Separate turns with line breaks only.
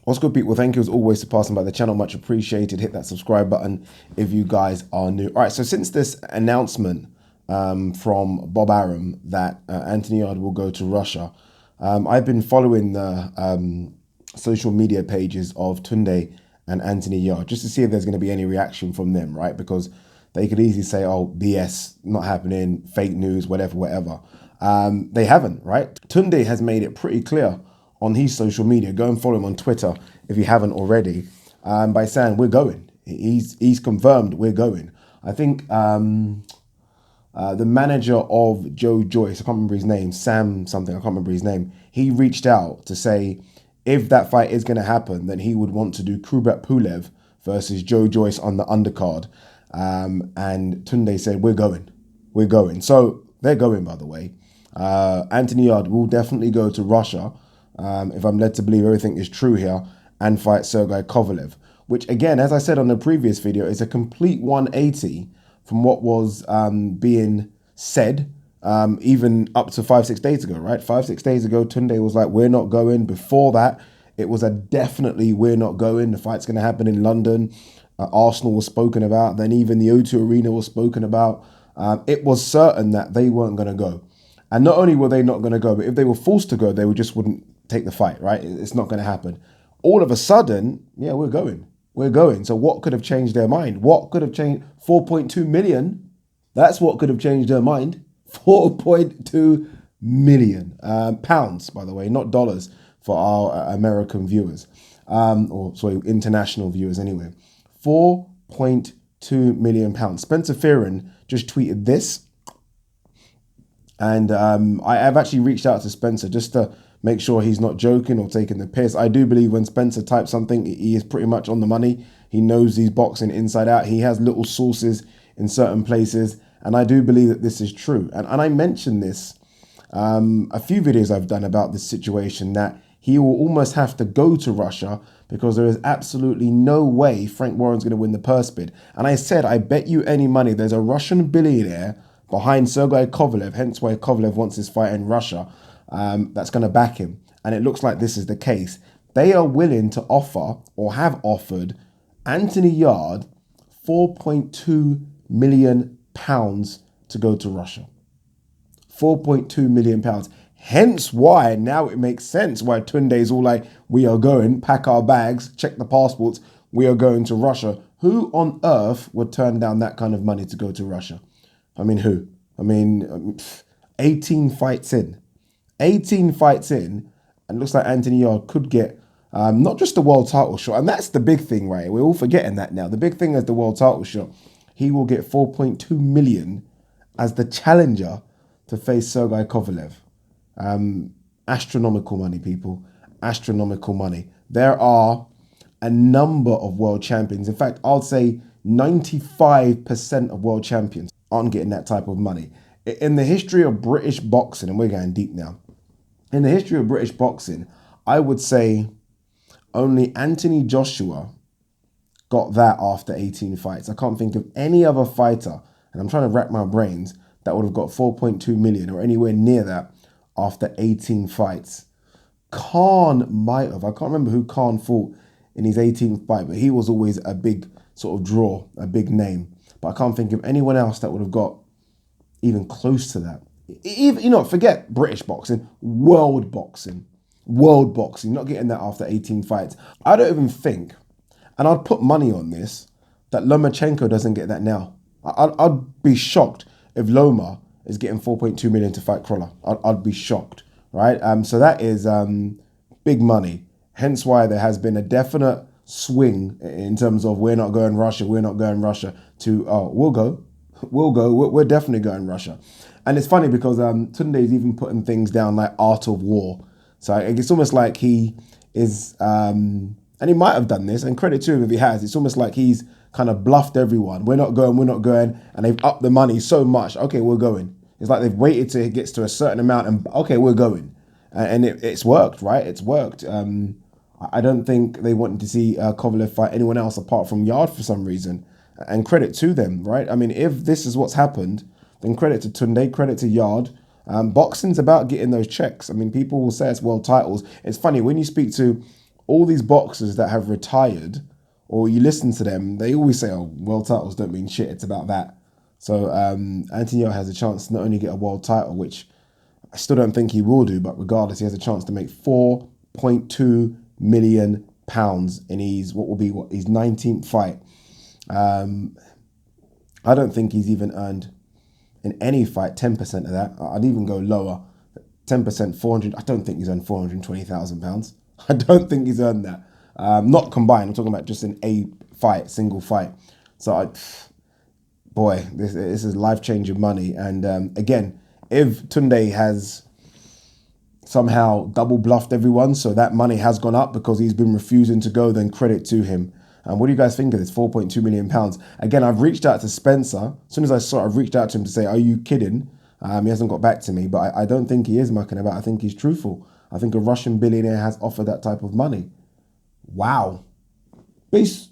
What's good, people? Thank you as always for passing by the channel. Much appreciated. Hit that subscribe button if you guys are new. All right, so since this announcement from Bob Arum that Anthony Yarde will go to Russia, I've been following the social media pages of Tunde and Anthony Yarde just to see if there's going to be any reaction from them, right? Because they could easily say, oh, BS, not happening, fake news, whatever, whatever. They haven't, right? Tunde has made it pretty clear on his social media. Go and follow him on Twitter if you haven't already, by saying we're going. He's confirmed we're going. I think the manager of Joe Joyce, I can't remember his name, Sam something, I can't remember his name. He reached out to say if that fight is going to happen, then he would want to do Kubrat Pulev versus Joe Joyce on the undercard. And Tunde said, we're going. We're going. So they're going, by the way. Anthony Yarde will definitely go to Russia, if I'm led to believe everything is true here, and fight Sergey Kovalev, which again, as I said on the previous video, is a complete 180 from what was being said even up to 5-6 days ago, right? 5-6 days ago, Tunde was like, we're not going. Before that, it was a definitely we're not going. The fight's going to happen in London. Arsenal was spoken about. Then even the O2 Arena was spoken about. It was certain that they weren't going to go. And not only were they not going to go, but if they were forced to go, they just wouldn't take the fight, right? It's not going to happen. All of a sudden, yeah, we're going. We're going. So what could have changed their mind? What could have changed? 4.2 million. That's what could have changed their mind. 4.2 million pounds, by the way, not dollars for our American viewers, or sorry, international viewers anyway. 4.2 million pounds. Spencer Fearon just tweeted this. And I have actually reached out to Spencer just to make sure he's not joking or taking the piss. I do believe when Spencer types something, he is pretty much on the money. He knows he's boxing inside out. He has little sources in certain places. And I do believe that this is true. And I mentioned this a few videos I've done about this situation, that he will almost have to go to Russia because there is absolutely no way Frank Warren's going to win the purse bid. And I said, I bet you any money there's a Russian billionaire behind Sergey Kovalev, hence why Kovalev wants his fight in Russia, that's going to back him. And it looks like this is the case. They are willing to offer, or have offered, Anthony Yarde 4.2 million pounds to go to Russia. 4.2 million pounds. Hence why now it makes sense why Tunde's all like, we are going, pack our bags, check the passports, we are going to Russia. Who on earth would turn down that kind of money to go to Russia? I mean, who? I mean, 18 fights in. 18 fights in, and it looks like Anthony Yarde could get not just the world title shot, and that's the big thing, right? We're all forgetting that now. The big thing is the world title shot. He will get 4.2 million as the challenger to face Sergey Kovalev. Astronomical money, people. Astronomical money. There are a number of world champions. In fact, I'd say 95% of world champions aren't getting that type of money. In the history of British boxing, and we're going deep now, in the history of British boxing, I would say only Anthony Joshua got that after 18 fights. I can't think of any other fighter, and I'm trying to rack my brains, that would have got 4.2 million or anywhere near that after 18 fights. Khan might have. I can't remember who Khan fought in his 18th fight, but he was always a big sort of draw, a big name. But I can't think of anyone else that would have got even close to that. Even, you know, forget British boxing, world boxing. World boxing, not getting that after 18 fights. I don't even think, and I'd put money on this, that Lomachenko doesn't get that now. I'd be shocked if Loma is getting 4.2 million to fight Crawler. I'd be shocked, right? So that is big money. Hence why there has been a definite swing in terms of we're not going Russia, to we'll go, we're definitely going Russia. And it's funny because Tunde is even putting things down like Art of War. So it's almost like he is, and he might have done this, and credit to him if he has, it's almost like he's kind of bluffed everyone. We're not going, and they've upped the money so much. Okay, we're going. It's like they've waited till it gets to a certain amount, and okay, we're going. And it's worked, right? It's worked. I don't think they wanted to see Kovalev fight anyone else apart from Yarde for some reason. And credit to them, right? I mean, if this is what's happened, then credit to Tunde, credit to Yarde. Boxing's about getting those checks. I mean, people will say it's world titles. It's funny, when you speak to all these boxers that have retired, or you listen to them, they always say, "Oh, world titles don't mean shit. It's about that." So Anthony Yarde has a chance to not only get a world title, which I still don't think he will do, but regardless, he has a chance to make £4.2 million in his his 19th fight. I don't think he's even earned in any fight 10% of that. I'd even go lower, 10%, 400. I don't think he's earned £420,000. I don't think he's earned that. Not combined. I'm talking about just in a fight, single fight. So, boy, this is life-changing money. And again, if Tunde has somehow double bluffed everyone, so that money has gone up because he's been refusing to go, then credit to him. What do you guys think of this £4.2 million? Again, I've reached out to Spencer. As soon as I saw it, I've reached out to him to say, are you kidding? He hasn't got back to me, but I don't think he is mucking about. I think he's truthful. I think a Russian billionaire has offered that type of money. Wow. Peace.